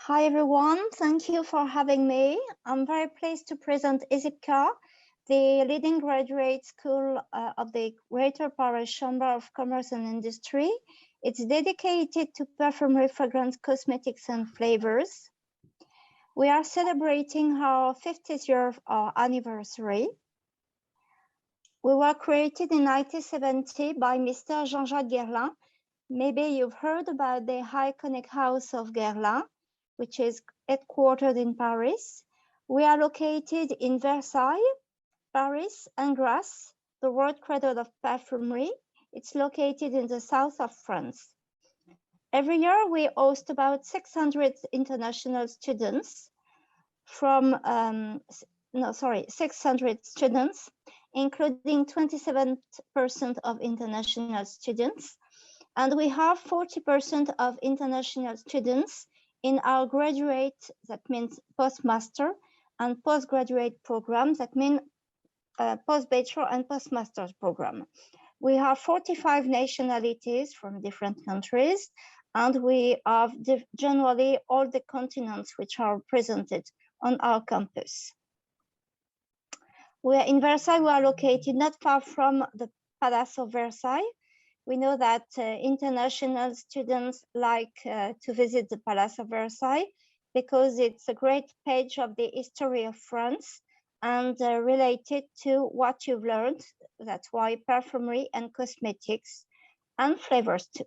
Hi everyone, thank you for having me. I'm very pleased to present Isipca, the leading graduate school of the Greater Paris Chamber of Commerce and Industry. It's dedicated to perfumery, fragrance, cosmetics, and flavors. We are celebrating our 50th year of our anniversary. We were created in 1970 by Mr. Jean-Jacques Guerlain. Maybe you've heard about the iconic house of Guerlain, which is headquartered in Paris. We are located in Versailles, Paris, and Grasse, the world cradle of perfumery. It's located in the south of France. Every year, we host about 600 international students from, 600 students, including 27% of international students. And we have 40% of international students in our graduate, that means postmaster, and postgraduate programs, that mean post-bachelor and postmaster's program. We have 45 nationalities from different countries, and we have generally all the continents which are presented on our campus. We are in Versailles. We are located not far from the Palace of Versailles. We know that international students like to visit the Palace of Versailles because it's a great page of the history of France and related to what you've learned. That's why perfumery and cosmetics and flavors too.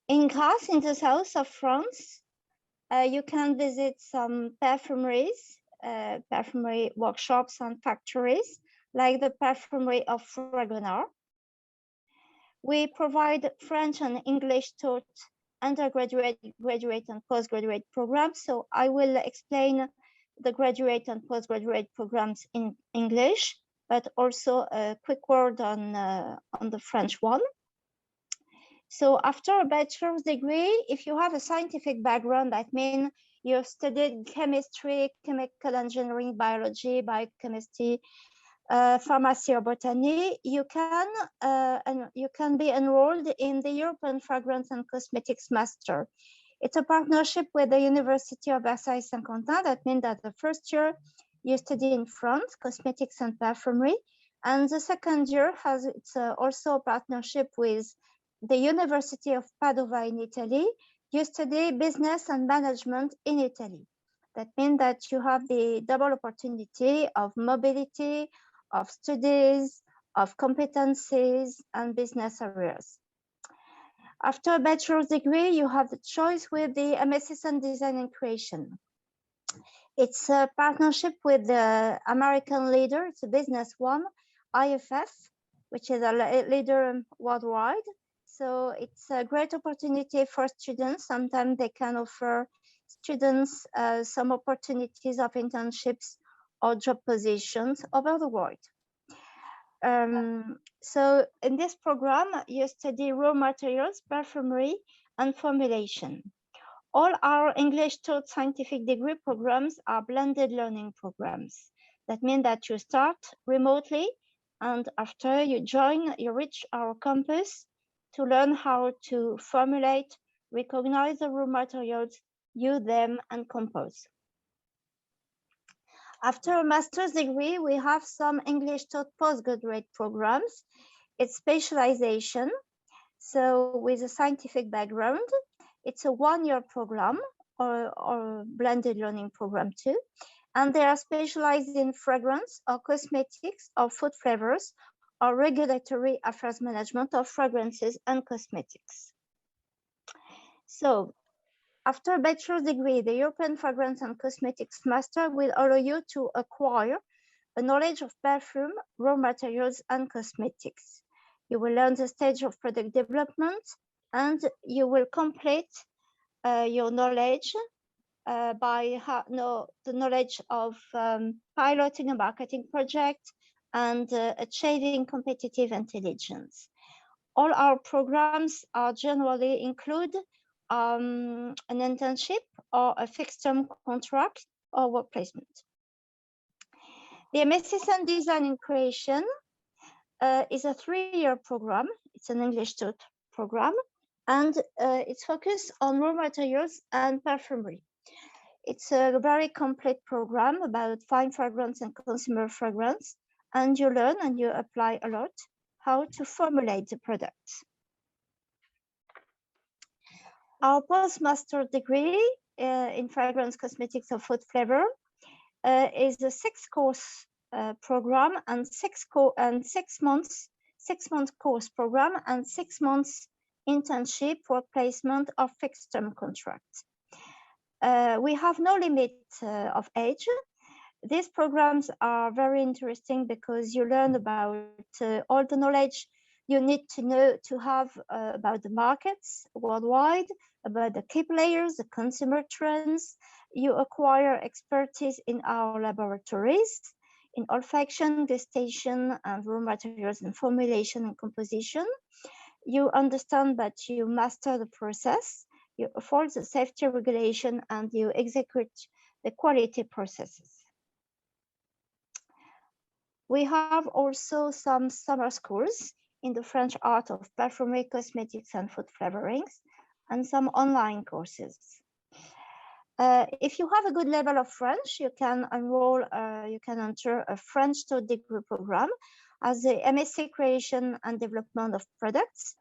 In Grasse, in the south of France, you can visit some perfumery workshops and factories like the perfumery of Fragonard. We provide French and English taught undergraduate, graduate, and postgraduate programs. So I will explain the graduate and postgraduate programs in English, but also a quick word on the French one. So after a bachelor's degree, if you have a scientific background, that means you've studied chemistry, chemical engineering, biology, biochemistry, pharmacy or botany, you can be enrolled in the European Fragrance and Cosmetics Master. It's a partnership with the University of Versailles-Saint-Quentin. That means that the first year you study in France, cosmetics and perfumery, and the second year it's also a partnership with the University of Padova in Italy. You study business and management in Italy. That means that you have the double opportunity of mobility, of studies, of competencies, and business areas. After a bachelor's degree, you have the choice with the MSc in Design and Creation. It's a partnership with the American leader, it's a business one, IFF, which is a leader worldwide. So it's a great opportunity for students. Sometimes they can offer students some opportunities of internships or job positions over the world. So in this program, you study raw materials, perfumery, and formulation. All our English taught scientific degree programs are blended learning programs. That means that you start remotely, and after you reach our campus to learn how to formulate, recognize the raw materials, use them, and compose. After a master's degree, we have some English taught postgraduate programs. It's specialization. So with a scientific background, it's a one-year program or blended learning program too. And they are specialized in fragrance or cosmetics or food flavors or regulatory affairs management of fragrances and cosmetics. So after a bachelor's degree, the European Fragrance and Cosmetics Master will allow you to acquire a knowledge of perfume, raw materials, and cosmetics. You will learn the stage of product development, and you will complete your knowledge by the knowledge of piloting a marketing project and achieving competitive intelligence. All our programs are generally include an internship or a fixed-term contract or work placement. The MSc in Design and Creation is a 3-year program. It's an English taught program. and it's focused on raw materials and perfumery. It's a very complete program about fine fragrance and consumer fragrance, and you learn and you apply a lot how to formulate the products. Our postmaster degree in fragrance, cosmetics, or food flavor is a 6-course program and 6 months course program and 6 months internship for placement of fixed-term contracts. We have no limit of age. These programs are very interesting because you learn about all the knowledge you need to know to have about the markets worldwide, about the key players, the consumer trends. You acquire expertise in our laboratories, in olfaction, degustation, and raw materials and formulation and composition. You understand that you master the process, you afford the safety regulation, and you execute the quality processes. We have also some summer schools in the French art of perfumery, cosmetics, and food flavorings, and some online courses. If you have a good level of French, you can enroll, you can enter a French third degree program as the MSc Creation and Development of Products,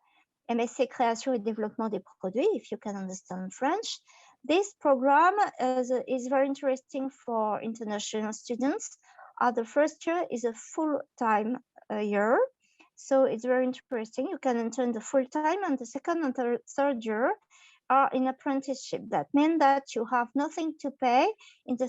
MSc Création et Développement des Produits, if you can understand French. This program is very interesting for international students. The first year is a full-time year, so it's very interesting. You can enter in the full-time, and the second and third year are in apprenticeship. That means that you have nothing to pay in the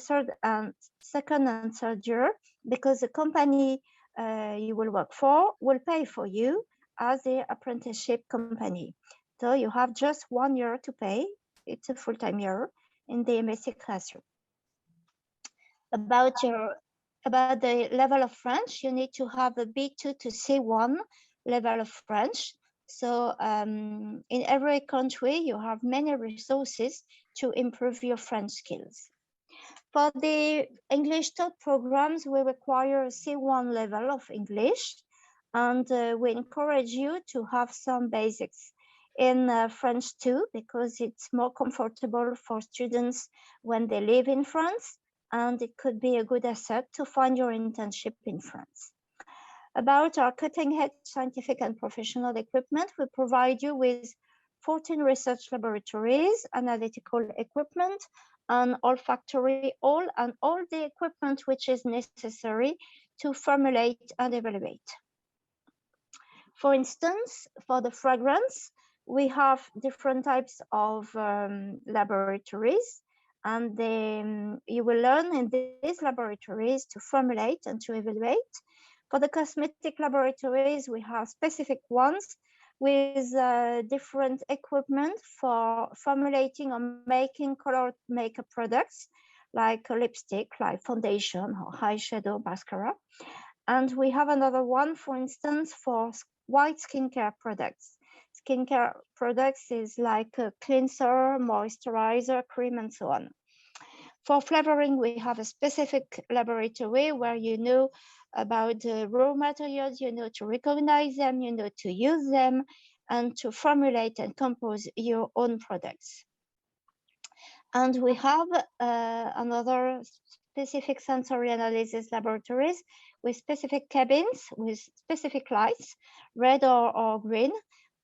second and third year, because the company you will work for will pay for you as the apprenticeship company. So you have just 1 year to pay. It's a full-time year in the MSc Création. About the level of French, you need to have a B2 to C1 level of French. So in every country, you have many resources to improve your French skills. For the English taught programs, we require a C1 level of English, and we encourage you to have some basics in French too, because it's more comfortable for students when they live in France, and it could be a good asset to find your internship in France. About our cutting-edge scientific and professional equipment, we provide you with 14 research laboratories, analytical equipment, and olfactory all the equipment which is necessary to formulate and evaluate. For instance, for the fragrance, we have different types of laboratories, and you will learn in these laboratories to formulate and to evaluate. For the cosmetic laboratories, we have specific ones with different equipment for formulating or making colored makeup products, like a lipstick, like foundation or eyeshadow, mascara. And we have another one, for instance, for white skincare products. Skincare products is like a cleanser, moisturizer, cream, and so on. For flavoring, we have a specific laboratory where you know about the raw materials, you know to recognize them, you know to use them, and to formulate and compose your own products. And we have another specific sensory analysis laboratories with specific cabins, with specific lights, red or green.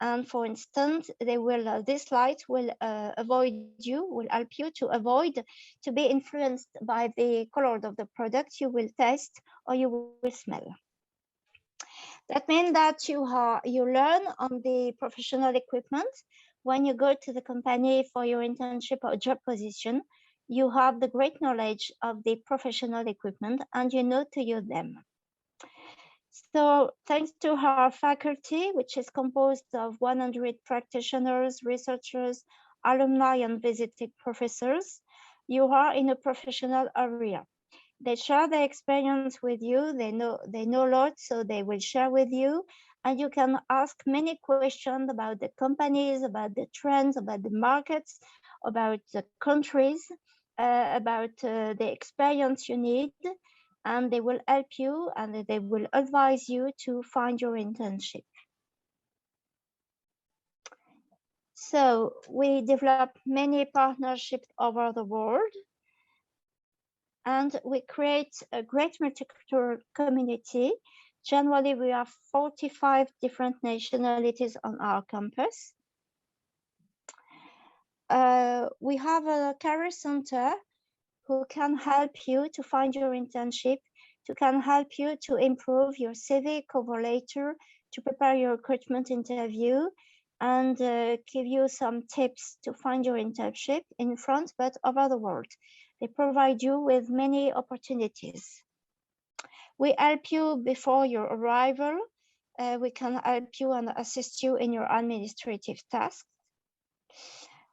And for instance, this light will help you to avoid to be influenced by the color of the product you will taste or you will smell. That means that you learn on the professional equipment. When you go to the company for your internship or job position, you have the great knowledge of the professional equipment and you know to use them. So thanks to our faculty, which is composed of 100 practitioners, researchers, alumni, and visiting professors, you are in a professional area. They share their experience with you. They know a lot, so they will share with you. And you can ask many questions about the companies, about the trends, about the markets, about the countries, about the experience you need. And they will help you and they will advise you to find your internship. So we develop many partnerships over the world, and we create a great multicultural community. Generally, we have 45 different nationalities on our campus. We have a career center who can help you to find your internship, who can help you to improve your CV, cover letter, to prepare your recruitment interview, and give you some tips to find your internship in France, but over the world. They provide you with many opportunities. We help you before your arrival. We can help you and assist you in your administrative tasks.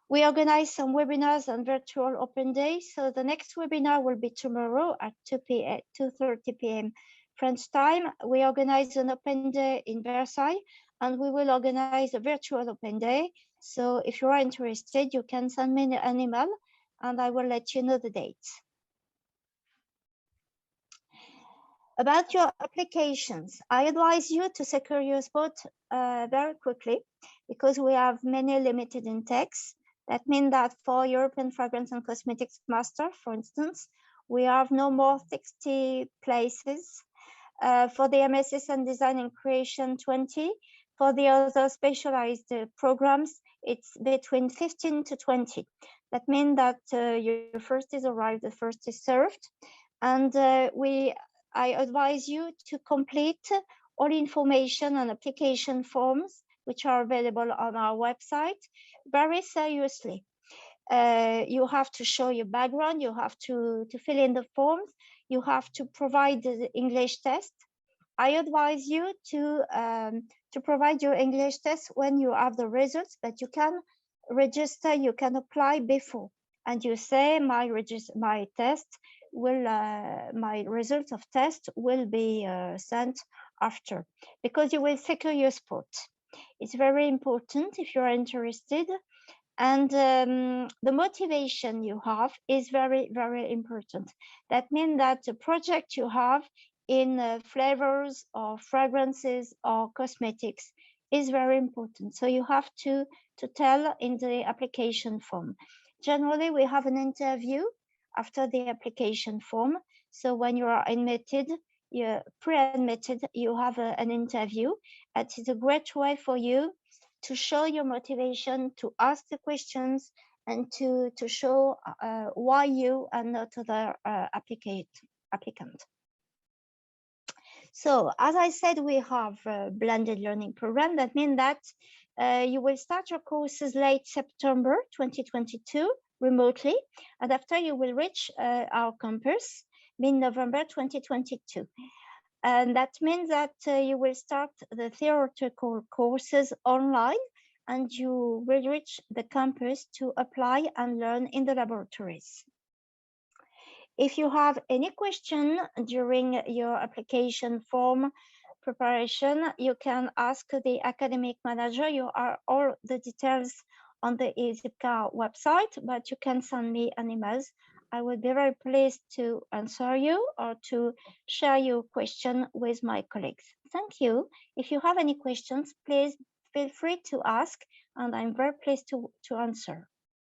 We organize some webinars and virtual open days. So the next webinar will be tomorrow at 2:30 p.m. French time. We organize an open day in Versailles, and we will organize a virtual open day. So if you are interested, you can send me an email and I will let you know the dates. About your applications, I advise you to secure your spot very quickly because we have many limited intakes. That means that for European Fragrance and Cosmetics Master, for instance, we have no more 60 places. For the MSS and Design and Creation, 20. For the other specialized programs, it's between 15 to 20. That means that your first is arrived, the first is served. And I advise you to complete all information and application forms which are available on our website very seriously. You have to show your background, you have to fill in the forms, you have to provide the English test. I advise you to provide your English test when you have the results, but you can register, you can apply before. And you say my results of test will be sent after, because you will secure your spot. It's very important if you're interested. And the motivation you have is very, very important. That means that the project you have in flavors or fragrances or cosmetics is very important. So you have to tell in the application form. Generally, we have an interview after the application form. So when you are admitted, you're pre-admitted, you have an interview. It is a great way for you to show your motivation, to ask the questions, and to show why you and not other applicant. So as I said, we have a blended learning program. That means that you will start your courses late September 2022 remotely, and after you will reach our campus mid-November 2022. And that means that you will start the theoretical courses online, and you will reach the campus to apply and learn in the laboratories. If you have any question during your application form preparation, you can ask the academic manager. You are all the details on the Isipca website, but you can send me an email. I would be very pleased to answer you or to share your question with my colleagues. Thank you. If you have any questions, please feel free to ask, and I'm very pleased to answer.